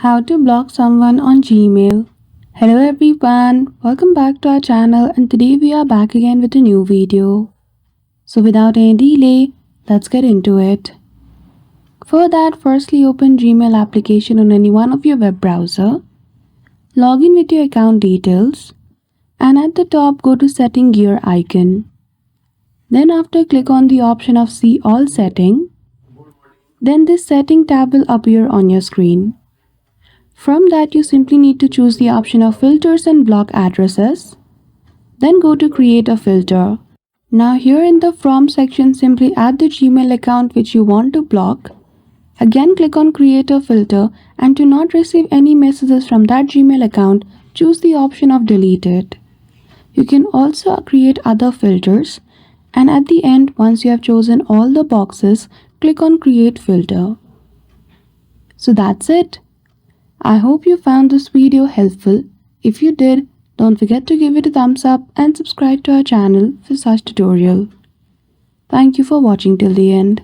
How to block someone on Gmail. Hello everyone, welcome back to our channel, and today we are back again with a new video. So without any delay, let's get into it. For that, firstly open Gmail application on any one of your web browser. Log in with your account details, and at the top go to setting gear icon. Then after click on the option of see all setting. Then this setting tab will appear on your screen. From that, you simply need to choose the option of filters and block addresses. Then go to create a filter. Now here in the from section, simply add the Gmail account which you want to block. Again click on create a filter, and to not receive any messages from that Gmail account, choose the option of delete it. You can also create other filters, and at the end, once you have chosen all the boxes, click on create filter. So that's it. I hope you found this video helpful. If you did, don't forget to give it a thumbs up and subscribe to our channel for such tutorial. Thank you for watching till the end.